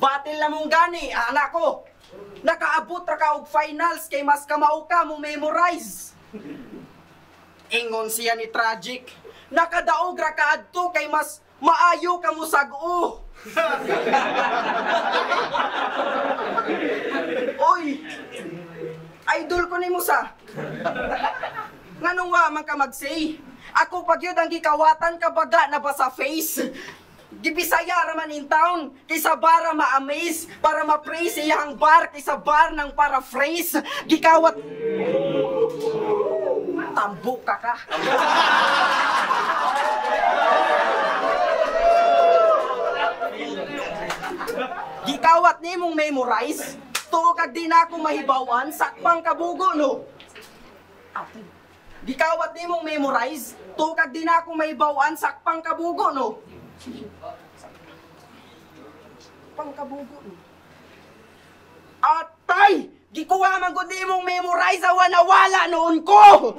Batil na mong gani, anak ko. Nakaabot ra ka og finals kay mas kamao ka mo memorize. Ingon siya ni Tragic. Nakadaog ra ka adto kay mas maayo ka mo sag-o. Oy, idol ko ni mo sa. Nganong wa man ka mag-say? Ako pag yun ang gikawatan ka baga na ba sa face? Gibisaya raman in town, kaysa bara ma-amaze, para ma-praise iyang bar, kaysa bar ng paraphrase. Gikawat... Tambo ka ka. Gikawat ni mong memorize, tuo kag di na ako mahibawan, sakpang kabugo no. Gikawat ni mong memorize, tuo kag di na ako mahibawan, sakpang kabugo no. Sakpang kabugo no. Atay! Gikuha man ko di mong memorize, awan nawala noon ko!